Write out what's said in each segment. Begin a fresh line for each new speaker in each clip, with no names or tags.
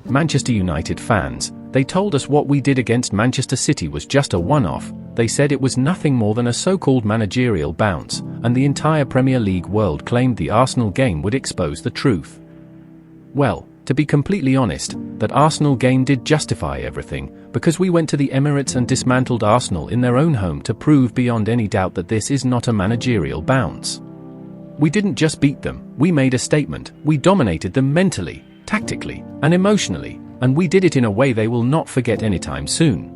Manchester United fans, they told us what we did against Manchester City was just a one-off. They said it was nothing more than a so-called managerial bounce, and the entire Premier League world claimed the Arsenal game would expose the truth. Well, to be completely honest, that Arsenal game did justify everything, because we went to the Emirates and dismantled Arsenal in their own home to prove beyond any doubt that this is not a managerial bounce. We didn't just beat them, we made a statement, we dominated them mentally, tactically, and emotionally, and we did it in a way they will not forget anytime soon.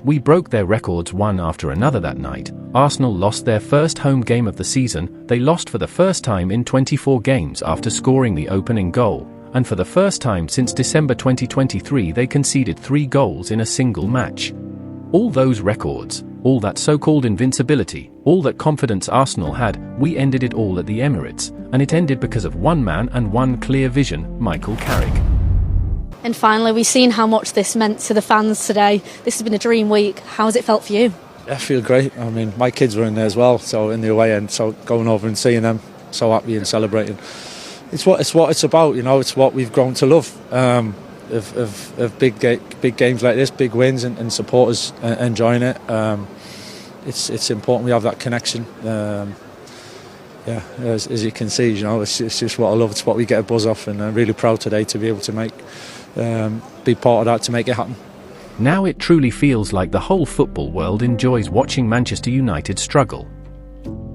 We broke their records one after another that night. Arsenal lost their first home game of the season. They lost for the first time in 24 games after scoring the opening goal, and for the first time since December 2023 they conceded 3 goals in a single match. All those records, all that so-called invincibility, all that confidence Arsenal had, we ended it all at the Emirates, and it ended because of one man and one clear vision, Michael Carrick.
And finally, we've seen how much this meant to the fans today. This has been a dream week. How has it felt for you?
Yeah, I feel great. I mean, my kids were in there as well, so in the away end, so going over and seeing them so happy and celebrating. It's what it's about, you know. It's what we've grown to love. Of big games like this, big wins, and supporters enjoying it. It's important we have that connection. Yeah, as you can see, you know, it's just what I love. It's what we get a buzz off, and I'm really proud today to be able to be part of that to make it happen.
Now it truly feels like the whole football world enjoys watching Manchester United struggle.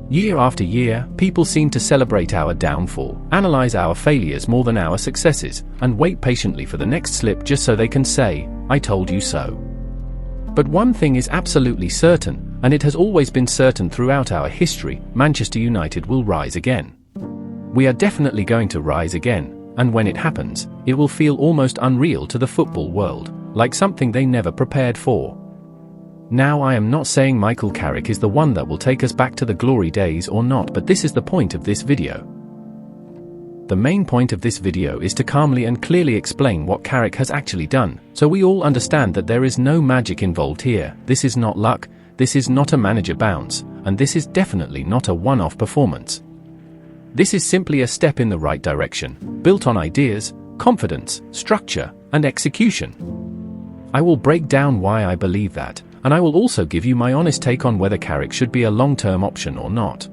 Year after year, people seem to celebrate our downfall, analyse our failures more than our successes, and wait patiently for the next slip just so they can say, "I told you so." But one thing is absolutely certain, and it has always been certain throughout our history: Manchester United will rise again. We are definitely going to rise again, and when it happens, it will feel almost unreal to the football world, like something they never prepared for. Now, I am not saying Michael Carrick is the one that will take us back to the glory days or not, but this is the point of this video. The main point of this video is to calmly and clearly explain what Carrick has actually done, so we all understand that there is no magic involved here. This is not luck, this is not a manager bounce, and this is definitely not a one-off performance. This is simply a step in the right direction, built on ideas, confidence, structure, and execution. I will break down why I believe that, and I will also give you my honest take on whether Carrick should be a long-term option or not.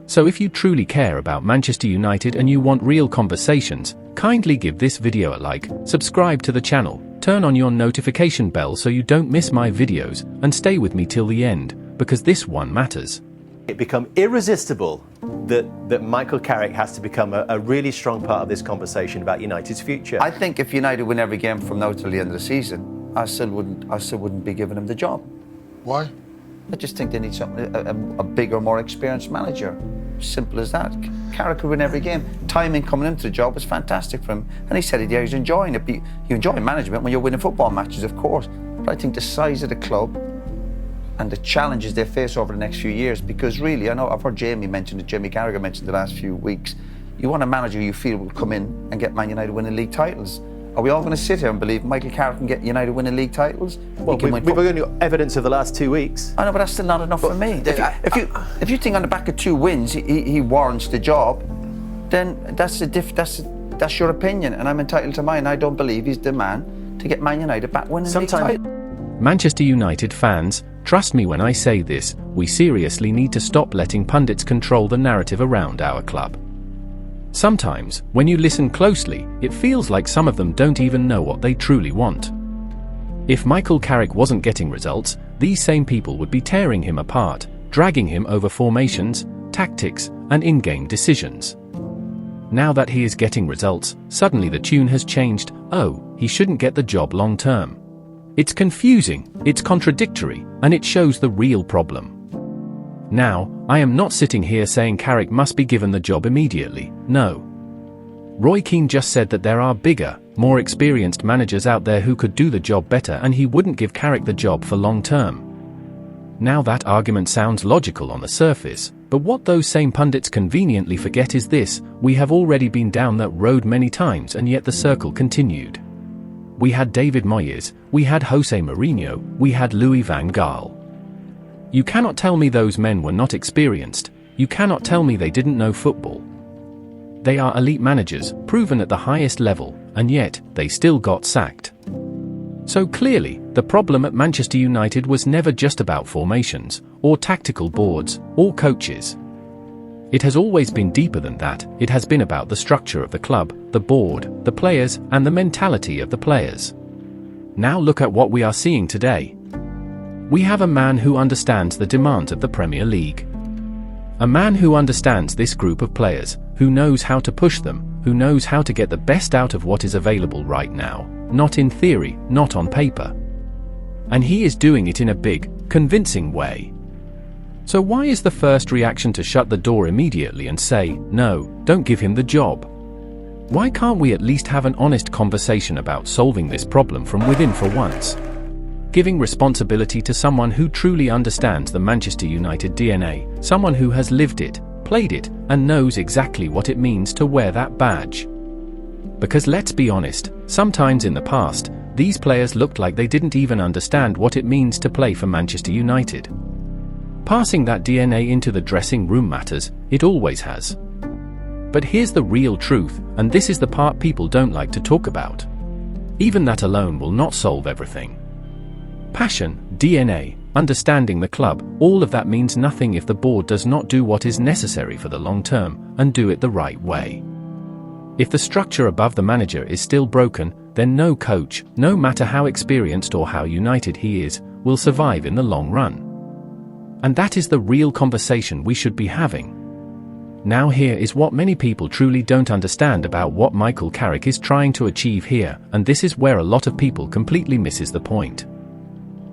So if you truly care about Manchester United and you want real conversations, kindly give this video a like, subscribe to the channel, turn on your notification bell so you don't miss my videos, and stay with me till the end, because this one matters.
It become irresistible that Michael Carrick has to become a really strong part of this conversation about United's future.
I think if United win every game from now till the end of the season, I still wouldn't be giving him the job.
Why?
I just think they need a bigger, more experienced manager. Simple as that. Carrick could win every game. Timing coming into the job was fantastic for him, and he said he was enjoying it. You enjoy management when you're winning football matches, of course. But I think the size of the club and the challenges they face over the next few years, because really, I know I've heard Jamie Carragher mentioned the last few weeks, you want a manager you feel will come in and get Man United winning league titles. Are we all going to sit here and believe Michael Carrick can get United winning league titles?
Well, we've only got evidence of the last 2 weeks.
I know, but that's still not enough for me. If you think on the back of 2 wins he warrants the job, then that's your opinion, and I'm entitled to mine. I don't believe he's the man to get Man United back winning league titles.
Manchester United fans, trust me when I say this, we seriously need to stop letting pundits control the narrative around our club. Sometimes, when you listen closely, it feels like some of them don't even know what they truly want. If Michael Carrick wasn't getting results, these same people would be tearing him apart, dragging him over formations, tactics, and in-game decisions. Now that he is getting results, suddenly the tune has changed. Oh, he shouldn't get the job long-term. It's confusing, it's contradictory, and it shows the real problem. Now, I am not sitting here saying Carrick must be given the job immediately, no. Roy Keane just said that there are bigger, more experienced managers out there who could do the job better, and he wouldn't give Carrick the job for long term. Now that argument sounds logical on the surface, but what those same pundits conveniently forget is this: we have already been down that road many times, and yet the circle continued. We had David Moyes, we had Jose Mourinho, we had Louis van Gaal. You cannot tell me those men were not experienced. You cannot tell me they didn't know football. They are elite managers, proven at the highest level, and yet, they still got sacked. So clearly, the problem at Manchester United was never just about formations, or tactical boards, or coaches. It has always been deeper than that. It has been about the structure of the club, the board, the players, and the mentality of the players. Now look at what we are seeing today. We have a man who understands the demands of the Premier League. A man who understands this group of players, who knows how to push them, who knows how to get the best out of what is available right now, not in theory, not on paper. And he is doing it in a big, convincing way. So why is the first reaction to shut the door immediately and say, no, don't give him the job? Why can't we at least have an honest conversation about solving this problem from within for once? Giving responsibility to someone who truly understands the Manchester United DNA, someone who has lived it, played it, and knows exactly what it means to wear that badge. Because let's be honest, sometimes in the past, these players looked like they didn't even understand what it means to play for Manchester United. Passing that DNA into the dressing room matters, it always has. But here's the real truth, and this is the part people don't like to talk about. Even that alone will not solve everything. Passion, DNA, understanding the club, all of that means nothing if the board does not do what is necessary for the long term, and do it the right way. If the structure above the manager is still broken, then no coach, no matter how experienced or how united he is, will survive in the long run. And that is the real conversation we should be having. Now here is what many people truly don't understand about what Michael Carrick is trying to achieve here, and this is where a lot of people completely misses the point.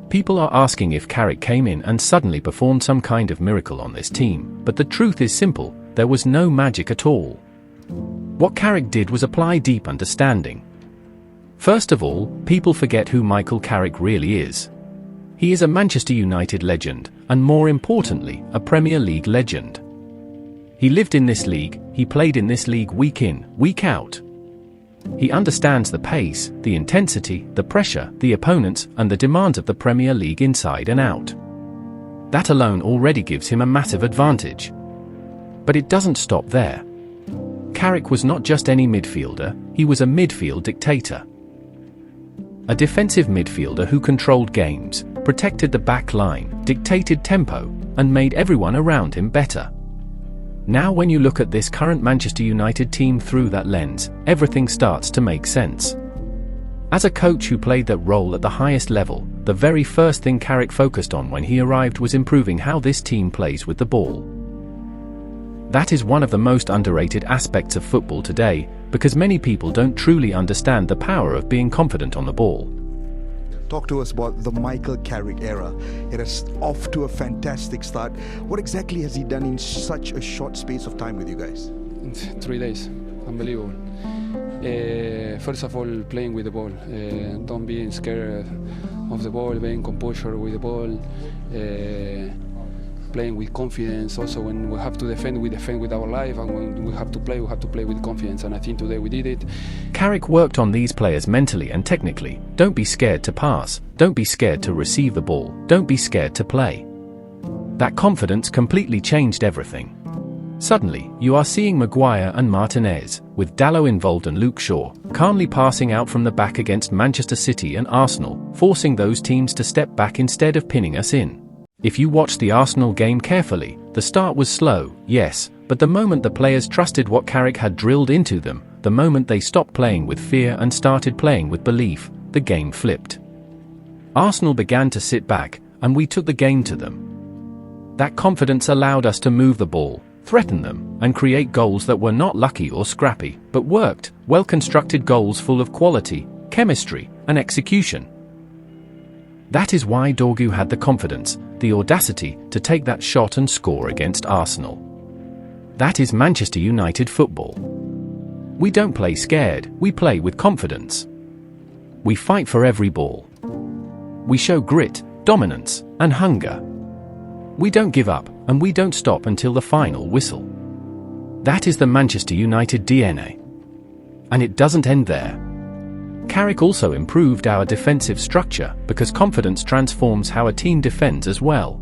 People are asking if Carrick came in and suddenly performed some kind of miracle on this team, but the truth is simple, there was no magic at all. What Carrick did was apply deep understanding. First of all, people forget who Michael Carrick really is. He is a Manchester United legend, and more importantly, a Premier League legend. He lived in this league, he played in this league week in, week out. He understands the pace, the intensity, the pressure, the opponents, and the demands of the Premier League inside and out. That alone already gives him a massive advantage. But it doesn't stop there. Carrick was not just any midfielder, he was a midfield dictator. A defensive midfielder who controlled games, protected the back line, dictated tempo, and made everyone around him better. Now when you look at this current Manchester United team through that lens, everything starts to make sense. As a coach who played that role at the highest level, the very first thing Carrick focused on when he arrived was improving how this team plays with the ball. That is one of the most underrated aspects of football today, because many people don't truly understand the power of being confident on the ball.
Talk to us about the Michael Carrick era. It is off to a fantastic start. What exactly has he done in such a short space of time with you guys?
3 days, unbelievable. First of all, playing with the ball. Don't being scared of the ball, being composure with the ball. Playing with confidence. Also, when we have to defend, we defend with our life, and when we have to play with confidence. And I think today we did it.
Carrick worked on these players mentally and technically. Don't be scared to pass. Don't be scared to receive the ball. Don't be scared to play. That confidence completely changed everything. Suddenly, you are seeing Maguire and Martinez, with Dalot involved and Luke Shaw, calmly passing out from the back against Manchester City and Arsenal, forcing those teams to step back instead of pinning us in. If you watch the Arsenal game carefully, the start was slow, yes, but the moment the players trusted what Carrick had drilled into them, the moment they stopped playing with fear and started playing with belief, the game flipped. Arsenal began to sit back, and we took the game to them. That confidence allowed us to move the ball, threaten them, and create goals that were not lucky or scrappy, but worked, well-constructed goals full of quality, chemistry, and execution. That is why Dorgu had the confidence, the audacity, to take that shot and score against Arsenal. That is Manchester United football. We don't play scared, we play with confidence. We fight for every ball. We show grit, dominance, and hunger. We don't give up, and we don't stop until the final whistle. That is the Manchester United DNA. And it doesn't end there. Carrick also improved our defensive structure, because confidence transforms how a team defends as well.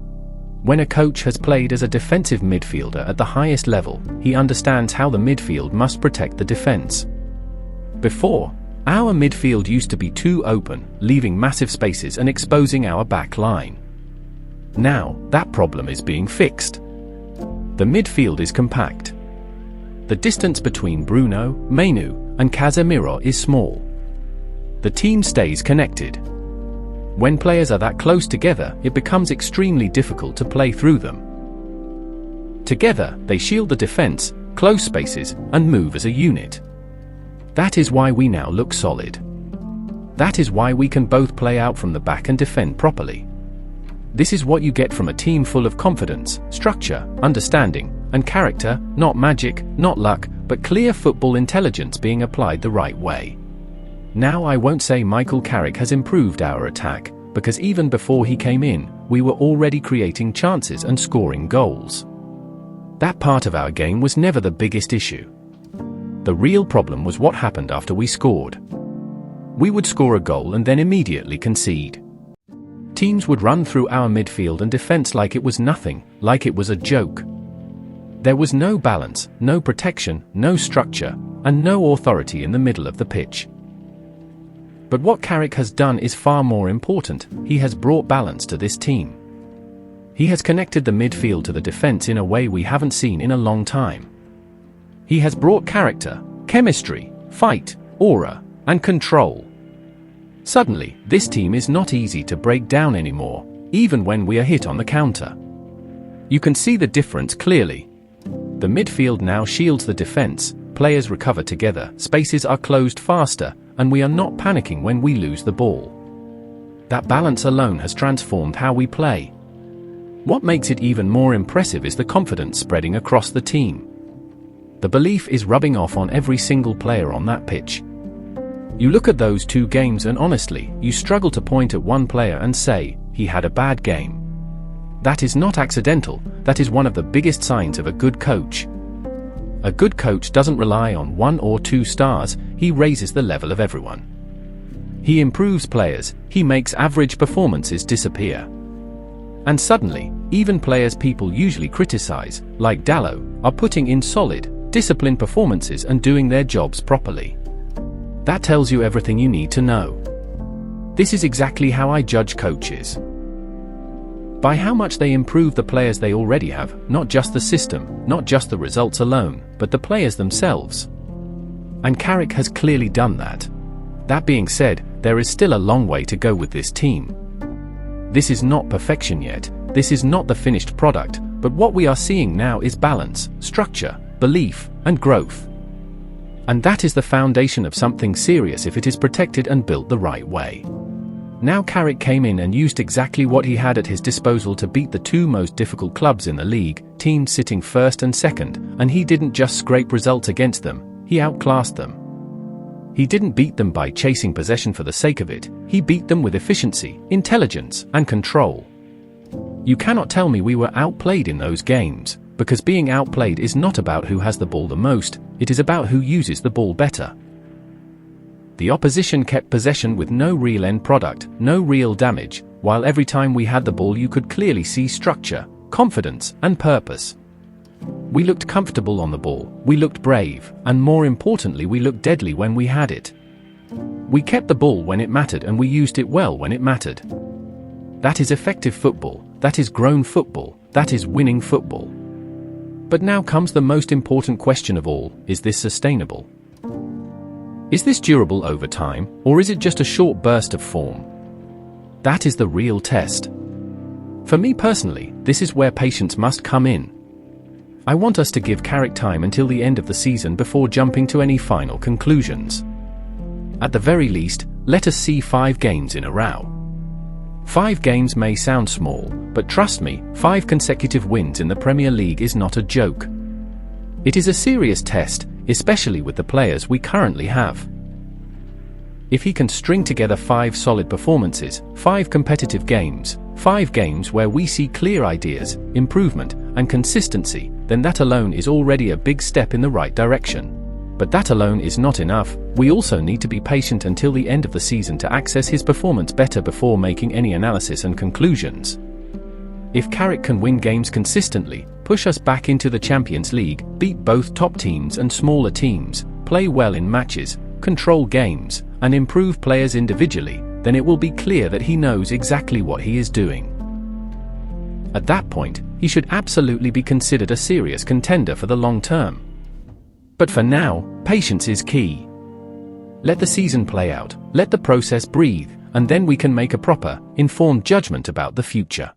When a coach has played as a defensive midfielder at the highest level, he understands how the midfield must protect the defense. Before, Our midfield used to be too open, leaving massive spaces and exposing our back line. Now, that problem is being fixed. The midfield is compact. The distance between Bruno, Mainu, and Casemiro is small. The team stays connected. When players are that close together, it becomes extremely difficult to play through them. Together, they shield the defense, close spaces, and move as a unit. That is why we now look solid. That is why we can both play out from the back and defend properly. This is what you get from a team full of confidence, structure, understanding, and character, not magic, not luck, but clear football intelligence being applied the right way. Now I won't say Michael Carrick has improved our attack, because even before he came in, we were already creating chances and scoring goals. That part of our game was never the biggest issue. The real problem was what happened after we scored. We would score a goal and then immediately concede. Teams would run through our midfield and defense like it was nothing, like it was a joke. There was no balance, no protection, no structure, and no authority in the middle of the pitch. But what Carrick has done is far more important. He has brought balance to this team. He has connected the midfield to the defense in a way we haven't seen in a long time. He has brought character, chemistry, fight, aura, and control. Suddenly, this team is not easy to break down anymore, even when we are hit on the counter. You can see the difference clearly. The midfield now shields the defense, players recover together, spaces are closed faster, and we are not panicking when we lose the ball. That balance alone has transformed how we play. What makes it even more impressive is the confidence spreading across the team. The belief is rubbing off on every single player on that pitch. You look at those 2 games and honestly, you struggle to point at one player and say, he had a bad game. That is not accidental, that is one of the biggest signs of a good coach. A good coach doesn't rely on 1 or 2 stars, he raises the level of everyone. He improves players, he makes average performances disappear. And suddenly, even players people usually criticize, like Dalot, are putting in solid, disciplined performances and doing their jobs properly. That tells you everything you need to know. This is exactly how I judge coaches. By how much they improve the players they already have, not just the system, not just the results alone, but the players themselves. And Carrick has clearly done that. That being said, there is still a long way to go with this team. This is not perfection yet, this is not the finished product, but what we are seeing now is balance, structure, belief, and growth. And that is the foundation of something serious if it is protected and built the right way. Now Carrick came in and used exactly what he had at his disposal to beat the 2 most difficult clubs in the league, teams sitting first and second, and he didn't just scrape results against them, he outclassed them. He didn't beat them by chasing possession for the sake of it, he beat them with efficiency, intelligence, and control. You cannot tell me we were outplayed in those games, because being outplayed is not about who has the ball the most, it is about who uses the ball better. The opposition kept possession with no real end product, no real damage, while every time we had the ball you could clearly see structure, confidence, and purpose. We looked comfortable on the ball, we looked brave, and more importantly we looked deadly when we had it. We kept the ball when it mattered and we used it well when it mattered. That is effective football, that is grown football, that is winning football. But now comes the most important question of all, is this sustainable? Is this durable over time, or is it just a short burst of form? That is the real test. For me personally, this is where patience must come in. I want us to give Carrick time until the end of the season before jumping to any final conclusions. At the very least, let us see 5 games in a row. 5 games may sound small, but trust me, 5 consecutive wins in the Premier League is not a joke. It is a serious test, especially with the players we currently have. If he can string together 5 solid performances, 5 competitive games, 5 games where we see clear ideas, improvement, and consistency, then that alone is already a big step in the right direction. But that alone is not enough, we also need to be patient until the end of the season to access his performance better before making any analysis and conclusions. If Carrick can win games consistently, push us back into the Champions League, beat both top teams and smaller teams, play well in matches, control games, and improve players individually, then it will be clear that he knows exactly what he is doing. At that point, he should absolutely be considered a serious contender for the long term. But for now, patience is key. Let the season play out, let the process breathe, and then we can make a proper, informed judgment about the future.